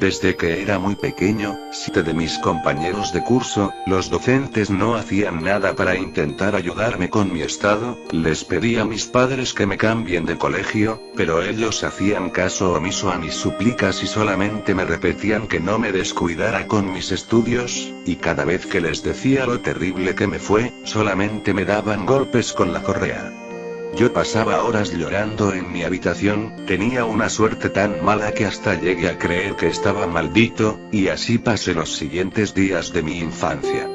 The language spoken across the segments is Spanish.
Desde que era muy pequeño, 7 de mis compañeros de curso, los docentes no hacían nada para intentar ayudarme con mi estado. Les pedí a mis padres que me cambien de colegio, pero ellos hacían caso omiso a mis súplicas y solamente me repetían que no me descuidara con mis estudios, y cada vez que les decía lo terrible que me fue, solamente me daban golpes con la correa. Yo pasaba horas llorando en mi habitación, tenía una suerte tan mala que hasta llegué a creer que estaba maldito, y así pasé los siguientes días de mi infancia.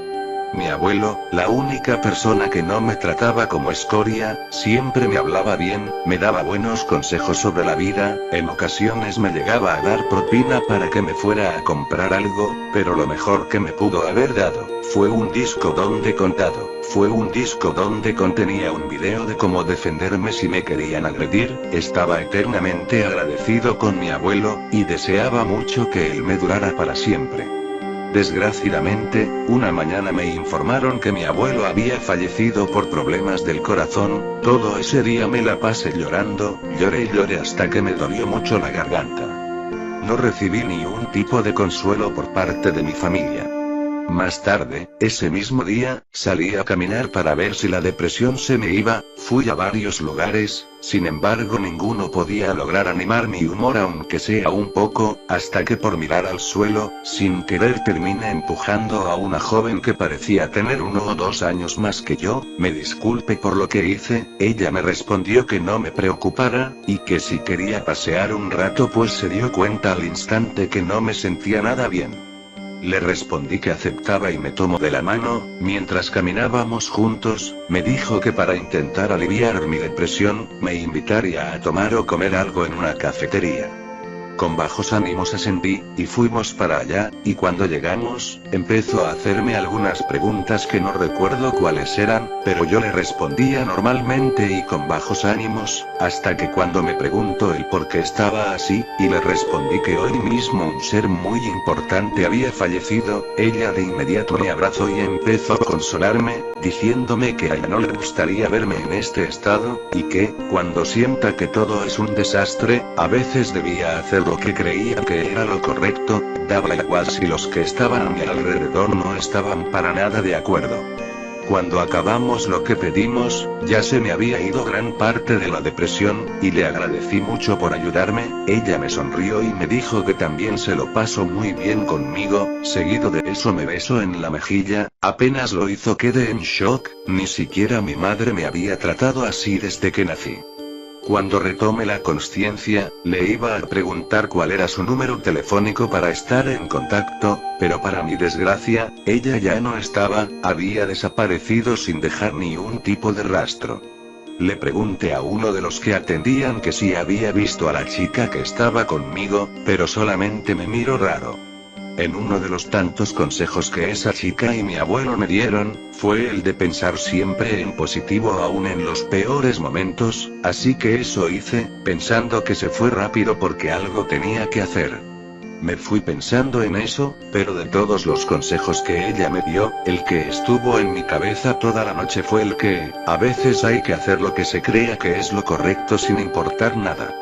Mi abuelo, la única persona que no me trataba como escoria, siempre me hablaba bien, me daba buenos consejos sobre la vida, en ocasiones me llegaba a dar propina para que me fuera a comprar algo, pero lo mejor que me pudo haber dado, fue un disco donde contenía un video de cómo defenderme si me querían agredir. Estaba eternamente agradecido con mi abuelo, y deseaba mucho que él me durara para siempre. Desgraciadamente, una mañana me informaron que mi abuelo había fallecido por problemas del corazón. Todo ese día me la pasé llorando, lloré y lloré hasta que me dolió mucho la garganta. No recibí ni un tipo de consuelo por parte de mi familia. Más tarde, ese mismo día, salí a caminar para ver si la depresión se me iba. Fui a varios lugares, sin embargo ninguno podía lograr animar mi humor aunque sea un poco, hasta que por mirar al suelo, sin querer terminé empujando a una joven que parecía tener 1 o 2 años más que yo. Me disculpe por lo que hice. Ella me respondió que no me preocupara, y que si quería pasear un rato pues se dio cuenta al instante que no me sentía nada bien. Le respondí que aceptaba y me tomó de la mano. Mientras caminábamos juntos, me dijo que para intentar aliviar mi depresión, me invitaría a tomar o comer algo en una cafetería. Con bajos ánimos asentí, y fuimos para allá, y cuando llegamos, empezó a hacerme algunas preguntas que no recuerdo cuáles eran, pero yo le respondía normalmente y con bajos ánimos, hasta que cuando me preguntó el por qué estaba así, y le respondí que hoy mismo un ser muy importante había fallecido, ella de inmediato me abrazó y empezó a consolarme, diciéndome que a ella no le gustaría verme en este estado, y que, cuando sienta que todo es un desastre, a veces debía hacer lo que creía que era lo correcto, daba igual si los que estaban a mi alrededor no estaban para nada de acuerdo. Cuando acabamos lo que pedimos, ya se me había ido gran parte de la depresión, y le agradecí mucho por ayudarme. Ella me sonrió y me dijo que también se lo pasó muy bien conmigo. Seguido de eso me besó en la mejilla. Apenas lo hizo quedé en shock, ni siquiera mi madre me había tratado así desde que nací. Cuando retome la consciencia, le iba a preguntar cuál era su número telefónico para estar en contacto, pero para mi desgracia, ella ya no estaba, había desaparecido sin dejar ni un tipo de rastro. Le pregunté a uno de los que atendían que si había visto a la chica que estaba conmigo, pero solamente me miró raro. En uno de los tantos consejos que esa chica y mi abuelo me dieron, fue el de pensar siempre en positivo aún en los peores momentos, así que eso hice, pensando que se fue rápido porque algo tenía que hacer. Me fui pensando en eso, pero de todos los consejos que ella me dio, el que estuvo en mi cabeza toda la noche fue el que, a veces hay que hacer lo que se crea que es lo correcto sin importar nada.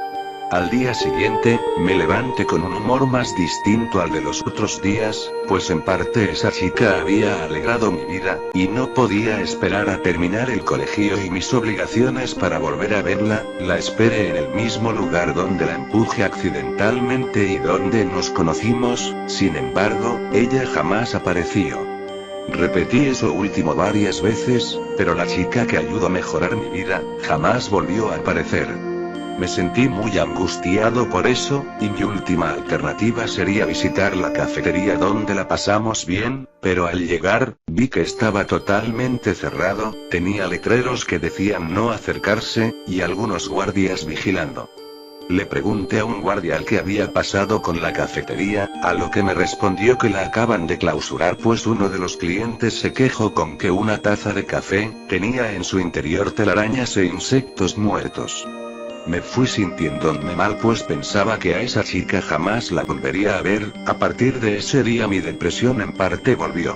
Al día siguiente, me levanté con un humor más distinto al de los otros días, pues en parte esa chica había alegrado mi vida, y no podía esperar a terminar el colegio y mis obligaciones para volver a verla. La esperé en el mismo lugar donde la empujé accidentalmente y donde nos conocimos. Sin embargo, ella jamás apareció. Repetí eso último varias veces, pero la chica que ayudó a mejorar mi vida, jamás volvió a aparecer. Me sentí muy angustiado por eso, y mi última alternativa sería visitar la cafetería donde la pasamos bien, pero al llegar, vi que estaba totalmente cerrado, tenía letreros que decían no acercarse, y algunos guardias vigilando. Le pregunté a un guardia qué había pasado con la cafetería, a lo que me respondió que la acaban de clausurar pues uno de los clientes se quejó con que una taza de café, tenía en su interior telarañas e insectos muertos. Me fui sintiéndome mal pues pensaba que a esa chica jamás la volvería a ver. A partir de ese día mi depresión en parte volvió.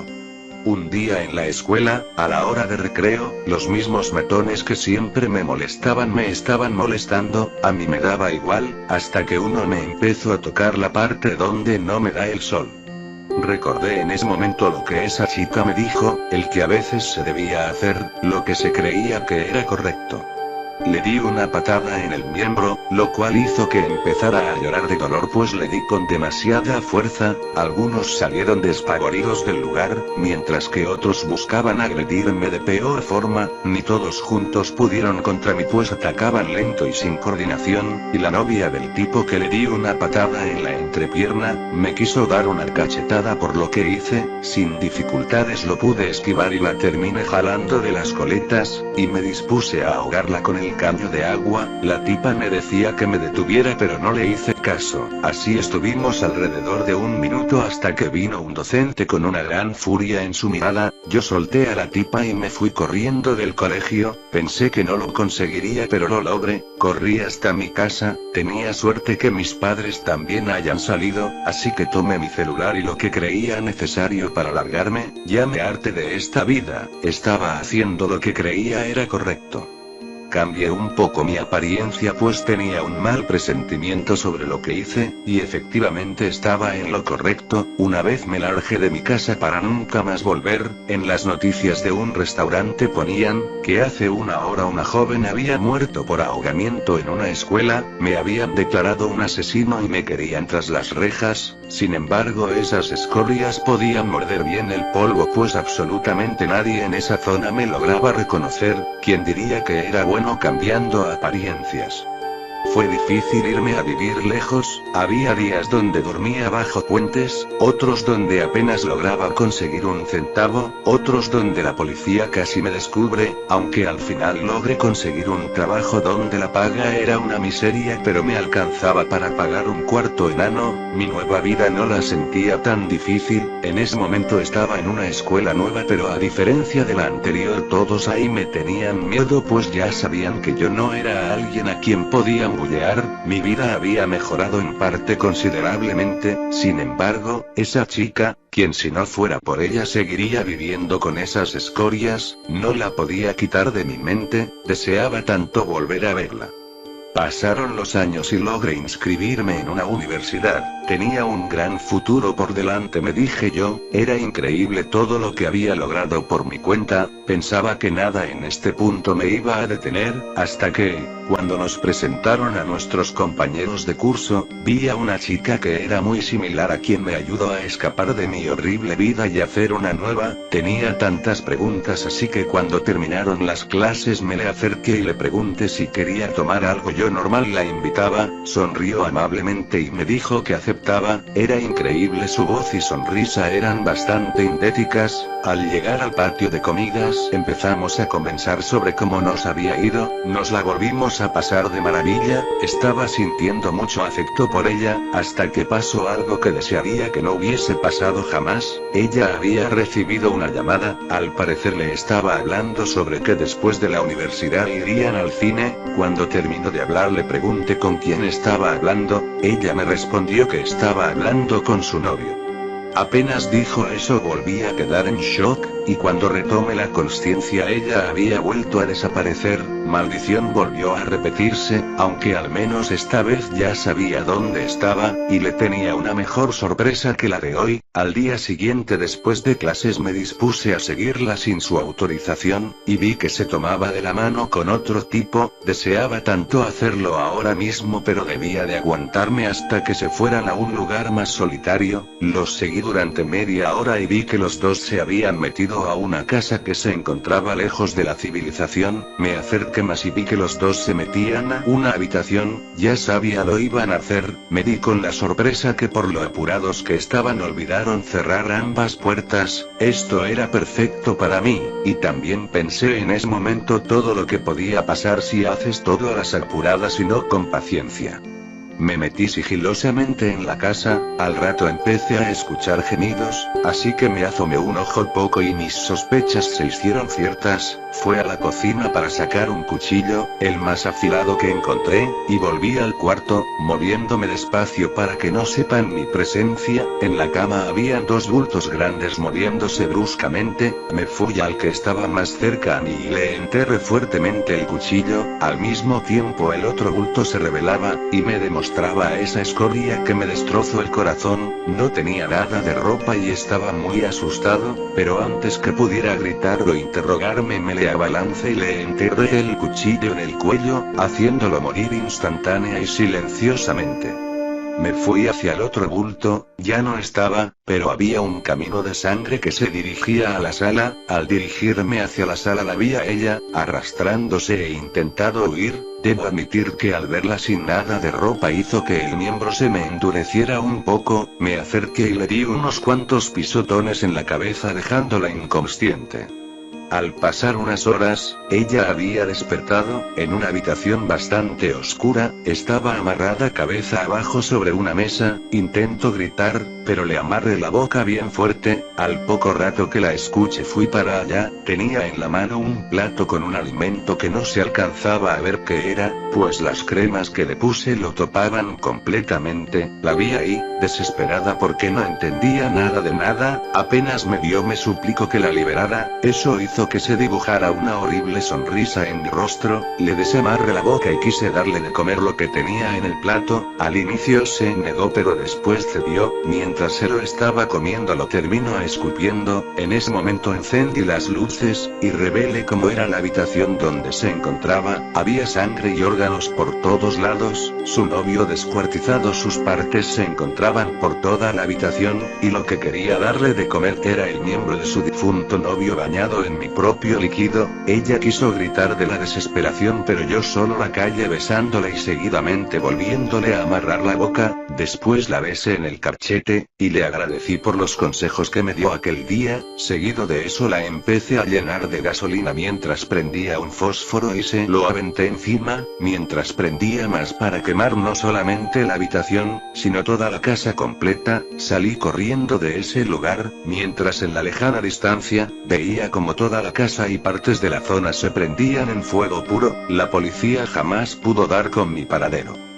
Un día en la escuela, a la hora de recreo, los mismos matones que siempre me molestaban me estaban molestando, a mí me daba igual, hasta que uno me empezó a tocar la parte donde no me da el sol. Recordé en ese momento lo que esa chica me dijo, el que a veces se debía hacer, lo que se creía que era correcto. Le di una patada en el miembro, lo cual hizo que empezara a llorar de dolor pues le di con demasiada fuerza. Algunos salieron despavoridos del lugar, mientras que otros buscaban agredirme de peor forma. Ni todos juntos pudieron contra mí pues atacaban lento y sin coordinación, y la novia del tipo que le di una patada en la entrepierna, me quiso dar una cachetada por lo que hice. Sin dificultades lo pude esquivar y la terminé jalando de las coletas, y me dispuse a ahogarla con el caño de agua. La tipa me decía que me detuviera pero no le hice caso. Así estuvimos alrededor de un minuto hasta que vino un docente con una gran furia en su mirada. Yo solté a la tipa y me fui corriendo del colegio. Pensé que no lo conseguiría pero lo logré. Corrí hasta mi casa. Tenía suerte que mis padres también hayan salido, así que tomé mi celular y lo que creía necesario para largarme. Ya me harté de esta vida. Estaba haciendo lo que creía era correcto. Cambié un poco mi apariencia pues tenía un mal presentimiento sobre lo que hice, y efectivamente estaba en lo correcto. Una vez me largué de mi casa para nunca más volver. En las noticias de un restaurante ponían, que hace una hora una joven había muerto por ahogamiento en una escuela, me habían declarado un asesino y me querían tras las rejas. Sin embargo esas escorias podían morder bien el polvo pues absolutamente nadie en esa zona me lograba reconocer. ¿Quién diría que era bueno cambiando apariencias? Fue difícil irme a vivir lejos, había días donde dormía bajo puentes, otros donde apenas lograba conseguir un centavo, otros donde la policía casi me descubre, aunque al final logré conseguir un trabajo donde la paga era una miseria pero me alcanzaba para pagar un cuarto enano. Mi nueva vida no la sentía tan difícil. En ese momento estaba en una escuela nueva pero a diferencia de la anterior todos ahí me tenían miedo pues ya sabían que yo no era alguien a quien podían bullear. Mi vida había mejorado en parte considerablemente. Sin embargo, esa chica, quien si no fuera por ella seguiría viviendo con esas escorias, no la podía quitar de mi mente. Deseaba tanto volver a verla. Pasaron los años y logré inscribirme en una universidad. Tenía un gran futuro por delante, me dije yo. Era increíble todo lo que había logrado por mi cuenta. Pensaba que nada en este punto me iba a detener, hasta que, cuando nos presentaron a nuestros compañeros de curso, vi a una chica que era muy similar a quien me ayudó a escapar de mi horrible vida y hacer una nueva. Tenía tantas preguntas así que cuando terminaron las clases me le acerqué y le pregunté si quería tomar algo. Yo normal la invitaba, sonrió amablemente y me dijo que aceptaba. Era increíble, su voz y sonrisa eran bastante idénticas. Al llegar al patio de comidas empezamos a conversar sobre cómo nos había ido, nos la volvimos a pasar de maravilla. Estaba sintiendo mucho afecto por ella, hasta que pasó algo que desearía que no hubiese pasado jamás. Ella había recibido una llamada, al parecer le estaba hablando sobre que después de la universidad irían al cine. Cuando terminó de hablar le pregunté con quién estaba hablando, ella me respondió que estaba hablando con su novio. Apenas dijo eso volví a quedar en shock, y cuando retomé la consciencia ella había vuelto a desaparecer. Maldición, volvió a repetirse, aunque al menos esta vez ya sabía dónde estaba, y le tenía una mejor sorpresa que la de hoy. Al día siguiente después de clases me dispuse a seguirla sin su autorización, y vi que se tomaba de la mano con otro tipo. Deseaba tanto hacerlo ahora mismo pero debía de aguantarme hasta que se fueran a un lugar más solitario. Los seguí durante media hora y vi que los dos se habían metido a una casa que se encontraba lejos de la civilización. Me acerqué más y vi que los dos se metían a una habitación. Ya sabía lo iban a hacer. Me di con la sorpresa que por lo apurados que estaban olvidaron cerrar ambas puertas. Esto era perfecto para mí, y también pensé en ese momento todo lo que podía pasar si haces todo a las apuradas y no con paciencia. Me metí sigilosamente en la casa, al rato empecé a escuchar gemidos, así que me asomé un ojo poco y mis sospechas se hicieron ciertas. Fui a la cocina para sacar un cuchillo, el más afilado que encontré, y volví al cuarto, moviéndome despacio para que no sepan mi presencia. En la cama había dos bultos grandes moviéndose bruscamente. Me fui al que estaba más cerca a mí y le enterré fuertemente el cuchillo. Al mismo tiempo el otro bulto se revelaba, y me demostraba a esa escoria que me destrozó el corazón. No tenía nada de ropa y estaba muy asustado, pero antes que pudiera gritar o interrogarme me le abalancé y le enterré el cuchillo en el cuello, haciéndolo morir instantánea y silenciosamente. Me fui hacia el otro bulto, ya no estaba, pero había un camino de sangre que se dirigía a la sala. Al dirigirme hacia la sala la vi a ella, arrastrándose e intentando huir. Debo admitir que al verla sin nada de ropa hizo que el miembro se me endureciera un poco. Me acerqué y le di unos cuantos pisotones en la cabeza dejándola inconsciente. Al pasar unas horas, ella había despertado, en una habitación bastante oscura, estaba amarrada cabeza abajo sobre una mesa. Intento gritar, pero le amarré la boca bien fuerte. Al poco rato que la escuché fui para allá, tenía en la mano un plato con un alimento que no se alcanzaba a ver qué era, pues las cremas que le puse lo topaban completamente. La vi ahí, desesperada porque no entendía nada de nada. Apenas me vio me suplicó que la liberara. Eso hizo que se dibujara una horrible sonrisa en mi rostro. Le desamarré la boca y quise darle de comer lo que tenía en el plato. Al inicio se negó pero después cedió. Mientras se lo estaba comiendo lo terminó escupiendo. En ese momento encendí las luces, y revelé cómo era la habitación donde se encontraba. Había sangre y órganos por todos lados, su novio descuartizado, sus partes se encontraban por toda la habitación, y lo que quería darle de comer era el miembro de su difunto novio bañado en mi propio líquido. Ella quiso gritar de la desesperación pero yo solo la callé besándola y seguidamente volviéndole a amarrar la boca. Después la besé en el cachete, y le agradecí por los consejos que me dio aquel día. Seguido de eso la empecé a llenar de gasolina mientras prendía un fósforo y se lo aventé encima, mientras prendía más para quemar no solamente la habitación, sino toda la casa completa. Salí corriendo de ese lugar, mientras en la lejana distancia, veía como toda la casa y partes de la zona se prendían en fuego puro. La policía jamás pudo dar con mi paradero.